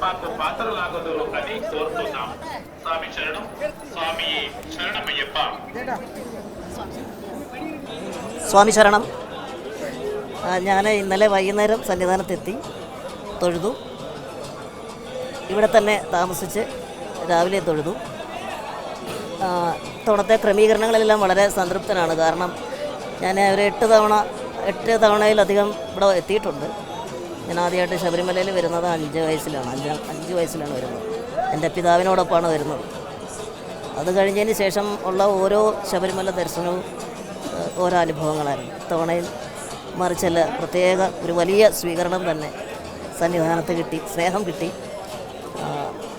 మాకు పాత్రలాగదు అని కోరుతున్నాం. స్వామి శరణం. స్వామి శరణమయ్యప్ప. സ്വാമി ശരണം. ഞാൻ ഇന്നലെ വൈകുന്നേരം സന്നിധാനത്തെത്തി, തൊഴുതു. ഇവിടെ തന്നെ താമസിച്ച് രാവിലെ തൊഴുതു. ഇത്തവണത്തെ ക്രമീകരണങ്ങളെല്ലാം വളരെ സംതൃപ്തനാണ്. കാരണം ഞാൻ ഒരു 8 തവണയിലധികം ഇവിടെ എത്തിയിട്ടുണ്ട്. ഞാൻ ആദ്യമായിട്ട് ശബരിമലയിൽ വരുന്നത് 5 വയസ്സിലാണ്. 5 വയസ്സിലാണ് വരുന്നത്. എൻ്റെ പിതാവിനോടൊപ്പമാണ് വരുന്നത്. അത് കഴിഞ്ഞതിന് ശേഷം ഉള്ള ഓരോ ശബരിമല ദർശനവും ഓരോ അനുഭവങ്ങളായിരുന്നു. ഇത്തവണയിൽ മറിച്ചല്ല, പ്രത്യേക ഒരു വലിയ സ്വീകരണം തന്നെ സന്നിധാനത്ത് കിട്ടി, സ്നേഹം കിട്ടി.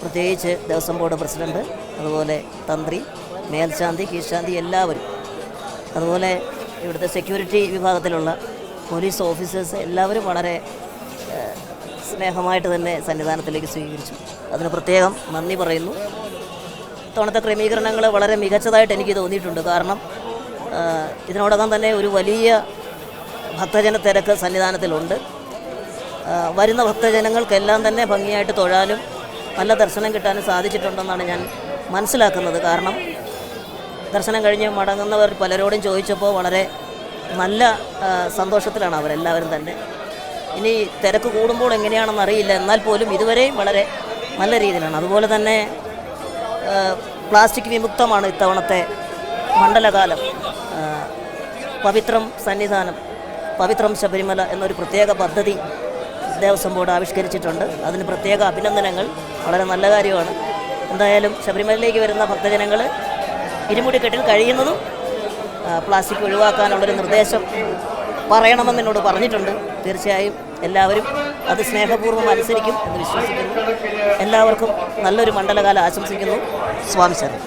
പ്രത്യേകിച്ച് ദേവസ്വം ബോർഡ് പ്രസിഡൻറ്റ്, അതുപോലെ തന്ത്രി, മേൽശാന്തി, കീഴ്ശാന്തി എല്ലാവരും, അതുപോലെ ഇവിടുത്തെ സെക്യൂരിറ്റി വിഭാഗത്തിലുള്ള പോലീസ് ഓഫീസേഴ്സ് എല്ലാവരും വളരെ സ്നേഹമായിട്ട് തന്നെ സന്നിധാനത്തിലേക്ക് സ്വീകരിച്ചു. അതിന് പ്രത്യേകം നന്ദി പറയുന്നു. ഇത്തവണത്തെ ക്രമീകരണങ്ങൾ വളരെ മികച്ചതായിട്ട് എനിക്ക് തോന്നിയിട്ടുണ്ട്. കാരണം ഇതിനോടകം തന്നെ ഒരു വലിയ ഭക്തജന തിരക്ക് സന്നിധാനത്തിലുണ്ട്. വരുന്ന ഭക്തജനങ്ങൾക്കെല്ലാം തന്നെ ഭംഗിയായിട്ട് തൊഴാനും നല്ല ദർശനം കിട്ടാനും സാധിച്ചിട്ടുണ്ടെന്നാണ് ഞാൻ മനസ്സിലാക്കുന്നത്. കാരണം ദർശനം കഴിഞ്ഞ് മടങ്ങുന്നവർ പലരോടും ചോദിച്ചപ്പോൾ വളരെ നല്ല സന്തോഷത്തിലാണ് അവരെല്ലാവരും തന്നെ. ഇനി തിരക്ക് കൂടുമ്പോൾ എങ്ങനെയാണെന്ന് അറിയില്ല, എന്നാൽ പോലും ഇതുവരെയും വളരെ നല്ല രീതിയിലാണ്. അതുപോലെ തന്നെ പ്ലാസ്റ്റിക് വിമുക്തമാണ് ഇത്തവണത്തെ മണ്ഡലകാലം. പവിത്രം സന്നിധാനം, പവിത്രം ശബരിമല എന്നൊരു പ്രത്യേക പദ്ധതി ദേവസ്വം ബോർഡ് ആവിഷ്കരിച്ചിട്ടുണ്ട്. അതിന് പ്രത്യേക അഭിനന്ദനങ്ങൾ. വളരെ നല്ല കാര്യമാണ്. എന്തായാലും ശബരിമലയിലേക്ക് വരുന്ന ഭക്തജനങ്ങൾ ഇരുമുടിക്കെട്ടിൽ കഴിയുന്നതും പ്ലാസ്റ്റിക് ഒഴിവാക്കാനുള്ളൊരു നിർദ്ദേശം പറയണമെന്ന് എന്നോട് പറഞ്ഞിട്ടുണ്ട്. തീർച്ചയായും എല്ലാവരും അത് സ്നേഹപൂർവ്വം അനുസരിക്കും എന്ന് വിശ്വസിക്കുന്നു. എല്ലാവർക്കും നല്ലൊരു മണ്ഡലകാലം ആശംസിക്കുന്നു. സ്വാമി ശരണം.